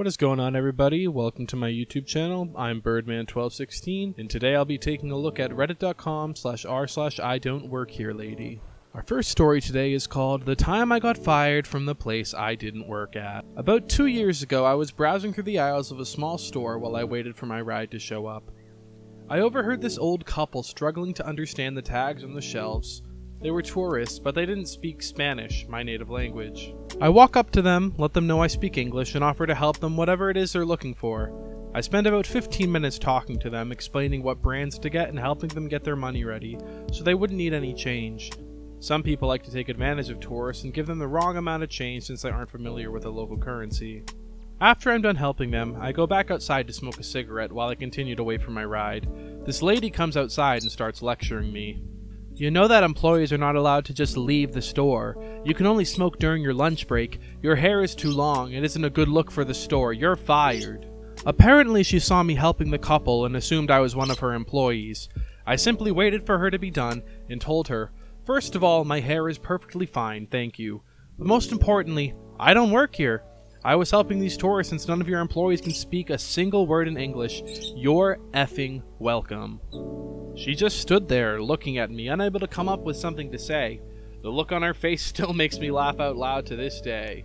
What is going on, everybody? Welcome to my YouTube channel. I'm Birdman1216, and today I'll be taking a look at reddit.com/r/IDontWorkHereLady. Our first story today is called The Time I Got Fired from the Place I Didn't Work At. About 2 years ago, I was browsing through the aisles of a small store while I waited for my ride to show up. I overheard this old couple struggling to understand the tags on the shelves. They were tourists, but they didn't speak Spanish, my native language. I walk up to them, let them know I speak English, and offer to help them whatever it is they're looking for. I spend about 15 minutes talking to them, explaining what brands to get and helping them get their money ready, so they wouldn't need any change. Some people like to take advantage of tourists and give them the wrong amount of change since they aren't familiar with the local currency. After I'm done helping them, I go back outside to smoke a cigarette while I continue to wait for my ride. This lady comes outside and starts lecturing me. You know that employees are not allowed to just leave the store. You can only smoke during your lunch break. Your hair is too long. It isn't a good look for the store. You're fired. Apparently she saw me helping the couple and assumed I was one of her employees. I simply waited for her to be done and told her, first of all, my hair is perfectly fine, thank you. But most importantly, I don't work here. I was helping these tourists since none of your employees can speak a single word in English. You're effing welcome. She just stood there, looking at me, unable to come up with something to say. The look on her face still makes me laugh out loud to this day.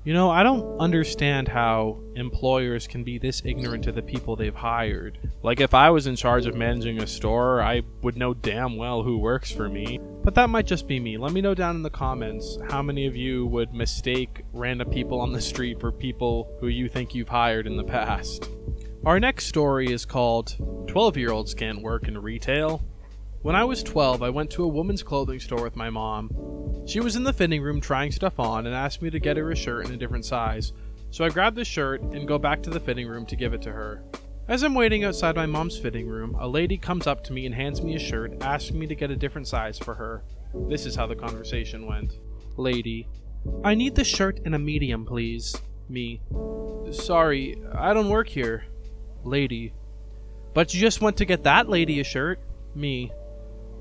You know, I don't understand how employers can be this ignorant to the people they've hired. Like, if I was in charge of managing a store, I would know damn well who works for me. But that might just be me. Let me know down in the comments how many of you would mistake random people on the street for people who you think you've hired in the past. Our next story is called 12-Year-Olds Can't Work in Retail. When I was 12, I went to a woman's clothing store with my mom. She was in the fitting room trying stuff on and asked me to get her a shirt in a different size. So I grabbed the shirt and go back to the fitting room to give it to her. As I'm waiting outside my mom's fitting room, a lady comes up to me and hands me a shirt, asking me to get a different size for her. This is how the conversation went. Lady: I need the shirt in a medium, please. Me: sorry, I don't work here. Lady: but you just went to get that lady a shirt. Me: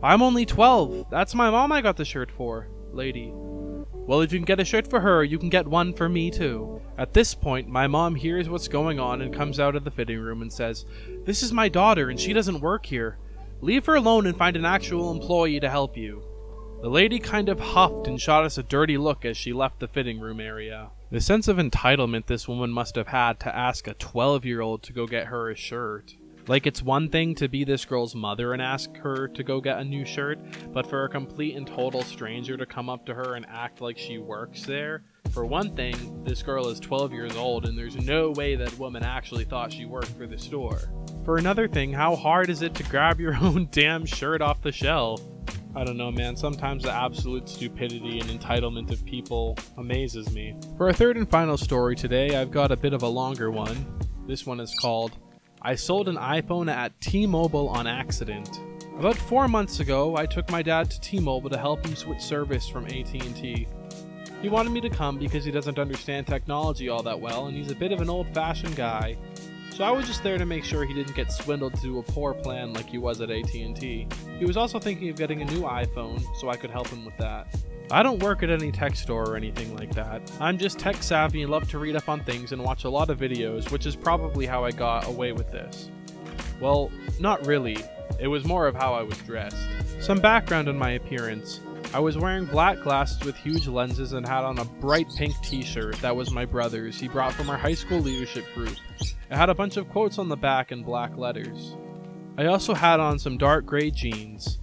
I'm only 12. That's my mom I got the shirt for. Lady: well, if you can get a shirt for her, you can get one for me too. At this point, my mom hears what's going on and comes out of the fitting room and says, this is my daughter and she doesn't work here. Leave her alone and find an actual employee to help you. The lady kind of huffed and shot us a dirty look as she left the fitting room area. The sense of entitlement this woman must have had to ask a 12-year-old to go get her a shirt. Like, it's one thing to be this girl's mother and ask her to go get a new shirt, but for a complete and total stranger to come up to her and act like she works there? For one thing, this girl is 12 years old and there's no way that woman actually thought she worked for the store. For another thing, how hard is it to grab your own damn shirt off the shelf? I don't know, man. Sometimes the absolute stupidity and entitlement of people amazes me. For our third and final story today, I've got a bit of a longer one. This one is called I Sold an iPhone at T-Mobile on Accident. About 4 months ago, I took my dad to T-Mobile to help him switch service from AT&T. He wanted me to come because he doesn't understand technology all that well and he's a bit of an old-fashioned guy. So I was just there to make sure he didn't get swindled to a poor plan like he was at AT&T. He was also thinking of getting a new iPhone, so I could help him with that. I don't work at any tech store or anything like that. I'm just tech savvy and love to read up on things and watch a lot of videos, which is probably how I got away with this. Well, not really. It was more of how I was dressed. Some background on my appearance. I was wearing black glasses with huge lenses and had on a bright pink t-shirt that was my brother's he brought from our high school leadership group. It had a bunch of quotes on the back in black letters. I also had on some dark gray jeans.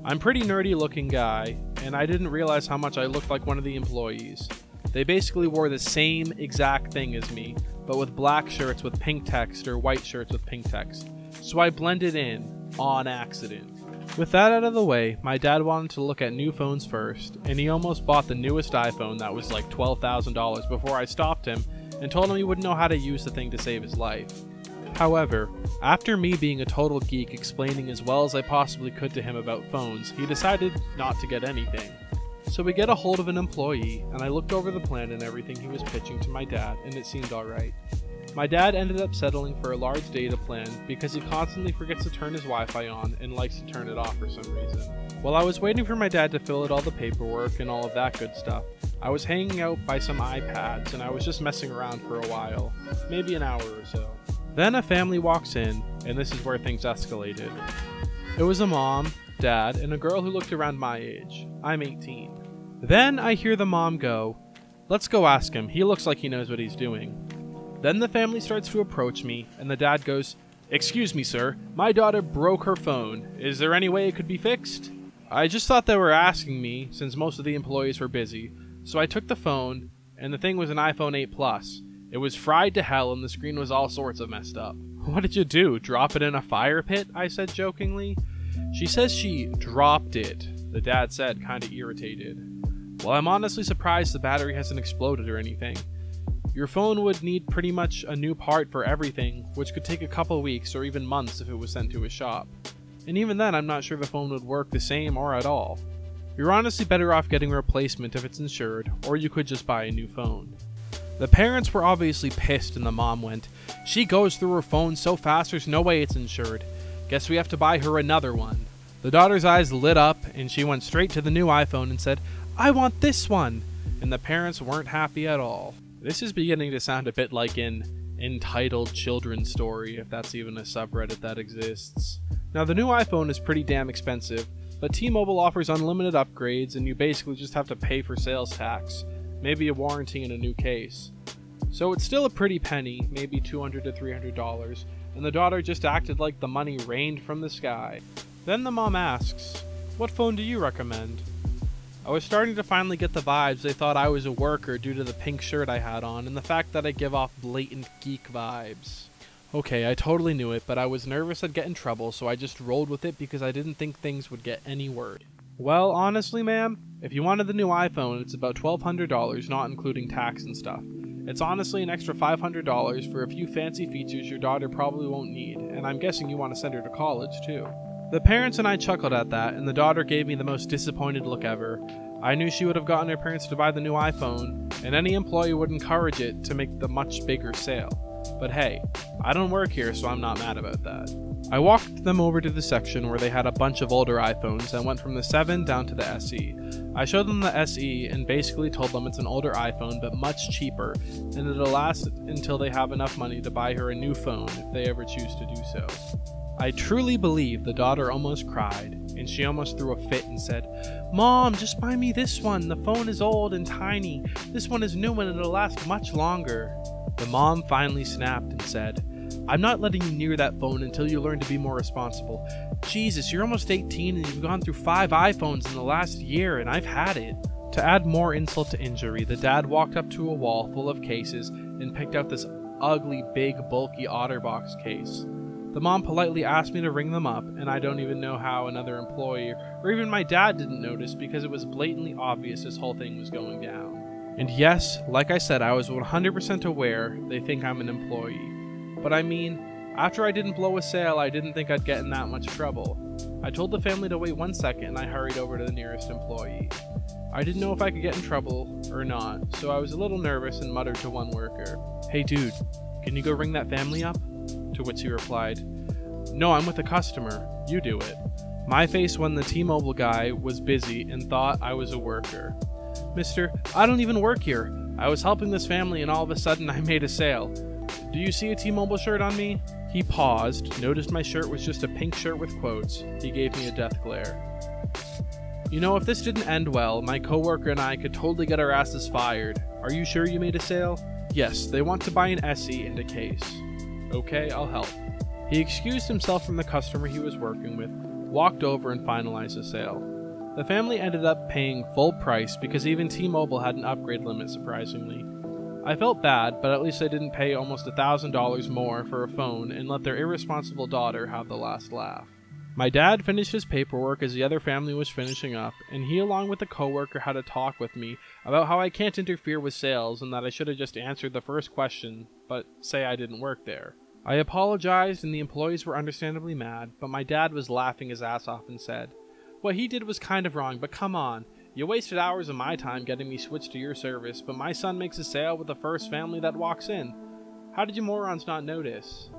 I'm a pretty nerdy looking guy, and I didn't realize how much I looked like one of the employees. They basically wore the same exact thing as me, but with black shirts with pink text or white shirts with pink text. So I blended in, on accident. With that out of the way, my dad wanted to look at new phones first, and he almost bought the newest iPhone that was like $12,000 before I stopped him and told him he wouldn't know how to use the thing to save his life. However, after me being a total geek explaining as well as I possibly could to him about phones, he decided not to get anything. So we get a hold of an employee, and I looked over the plan and everything he was pitching to my dad, and it seemed alright. My dad ended up settling for a large data plan because he constantly forgets to turn his Wi-Fi on and likes to turn it off for some reason. While I was waiting for my dad to fill out all the paperwork and all of that good stuff, I was hanging out by some iPads and I was just messing around for a while, maybe an hour or so. Then a family walks in, and this is where things escalated. It was a mom, dad, and a girl who looked around my age. I'm 18. Then I hear the mom go, "Let's go ask him, he looks like he knows what he's doing." Then the family starts to approach me, and the dad goes, "Excuse me, sir, my daughter broke her phone. Is there any way it could be fixed?" I just thought they were asking me, since most of the employees were busy, so I took the phone, and the thing was an iPhone 8 Plus. It was fried to hell, and the screen was all sorts of messed up. "What did you do, drop it in a fire pit?" I said jokingly. "She says she dropped it," the dad said, kinda irritated. "Well, I'm honestly surprised the battery hasn't exploded or anything. Your phone would need pretty much a new part for everything, which could take a couple weeks or even months if it was sent to a shop. And even then, I'm not sure the phone would work the same or at all. You're honestly better off getting a replacement if it's insured, or you could just buy a new phone." The parents were obviously pissed, and the mom went, "She goes through her phone so fast there's no way it's insured. Guess we have to buy her another one." The daughter's eyes lit up, and she went straight to the new iPhone and said, "I want this one!" And the parents weren't happy at all. This is beginning to sound a bit like an entitled children's story, if that's even a subreddit that exists. Now, the new iPhone is pretty damn expensive, but T-Mobile offers unlimited upgrades, and you basically just have to pay for sales tax, maybe a warranty in a new case. So it's still a pretty penny, maybe $200 to $300, and the daughter just acted like the money rained from the sky. Then the mom asks, "What phone do you recommend?" I was starting to finally get the vibes they thought I was a worker due to the pink shirt I had on and the fact that I give off blatant geek vibes. Okay, I totally knew it, but I was nervous I'd get in trouble, so I just rolled with it because I didn't think things would get any worse. "Well, honestly, ma'am, if you wanted the new iPhone, it's about $1,200, not including tax and stuff. It's honestly an extra $500 for a few fancy features your daughter probably won't need, and I'm guessing you want to send her to college, too." The parents and I chuckled at that, and the daughter gave me the most disappointed look ever. I knew she would have gotten her parents to buy the new iPhone, and any employee would encourage it to make the much bigger sale. But hey, I don't work here, so I'm not mad about that. I walked them over to the section where they had a bunch of older iPhones and went from the 7 down to the SE. I showed them the SE and basically told them it's an older iPhone but much cheaper, and it'll last until they have enough money to buy her a new phone if they ever choose to do so. I truly believe the daughter almost cried, and she almost threw a fit and said, "Mom, just buy me this one. The phone is old and tiny. This one is new and it'll last much longer." The mom finally snapped and said, "I'm not letting you near that phone until you learn to be more responsible. Jesus, you're almost 18 and you've gone through 5 iPhones in the last year, and I've had it." To add more insult to injury, the dad walked up to a wall full of cases and picked out this ugly, big, bulky OtterBox case. The mom politely asked me to ring them up, and I don't even know how another employee or even my dad didn't notice because it was blatantly obvious this whole thing was going down. And yes, like I said, I was 100% aware they think I'm an employee. But I mean, after I didn't blow a sale, I didn't think I'd get in that much trouble. I told the family to wait 1 second and I hurried over to the nearest employee. I didn't know if I could get in trouble or not, so I was a little nervous and muttered to one worker, "Hey dude, can you go ring that family up?" To which he replied, "No, I'm with a customer. You do it." My face when the T-Mobile guy was busy and thought I was a worker. "Mister, I don't even work here. I was helping this family and all of a sudden I made a sale. Do you see a T-Mobile shirt on me?" He paused, noticed my shirt was just a pink shirt with quotes. He gave me a death glare. "You know, if this didn't end well, my coworker and I could totally get our asses fired. Are you sure you made a sale?" "Yes, they want to buy an SE and a case." "Okay, I'll help." He excused himself from the customer he was working with, walked over and finalized the sale. The family ended up paying full price because even T-Mobile had an upgrade limit, surprisingly. I felt bad, but at least I didn't pay almost $1,000 more for a phone and let their irresponsible daughter have the last laugh. My dad finished his paperwork as the other family was finishing up, and he along with a coworker had a talk with me about how I can't interfere with sales and that I should have just answered the first question, but say I didn't work there. I apologized and the employees were understandably mad, but my dad was laughing his ass off and said, "What he did was kind of wrong, but come on. You wasted hours of my time getting me switched to your service, but my son makes a sale with the first family that walks in. How did you morons not notice?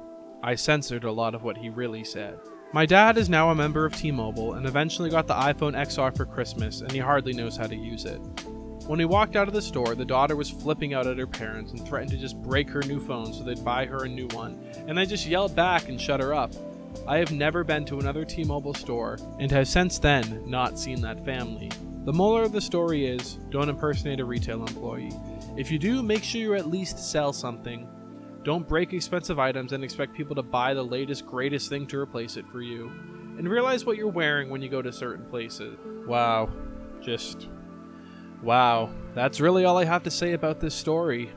I censored a lot of what he really said. My dad is now a member of T-Mobile and eventually got the iPhone XR for Christmas, and he hardly knows how to use it. When we walked out of the store, the daughter was flipping out at her parents and threatened to just break her new phone so they'd buy her a new one, and they just yelled back and shut her up. I have never been to another T-Mobile store and have since then not seen that family. The moral of the story is, don't impersonate a retail employee. If you do, make sure you at least sell something. Don't break expensive items and expect people to buy the latest, greatest thing to replace it for you. And realize what you're wearing when you go to certain places. Wow. Wow. That's really all I have to say about this story.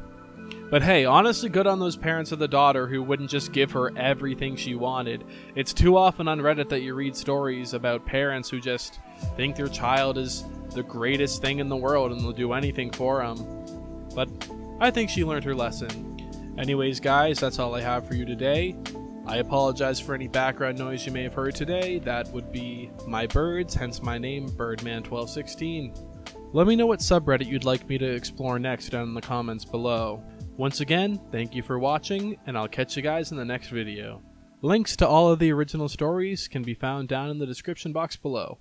But hey, honestly, good on those parents of the daughter who wouldn't just give her everything she wanted. It's too often on Reddit that you read stories about parents who just think their child is the greatest thing in the world and they'll do anything for them. But I think she learned her lesson. Anyways, guys, that's all I have for you today. I apologize for any background noise you may have heard today. That would be my birds, hence my name, Birdman1216. Let me know what subreddit you'd like me to explore next down in the comments below. Once again, thank you for watching, and I'll catch you guys in the next video. Links to all of the original stories can be found down in the description box below.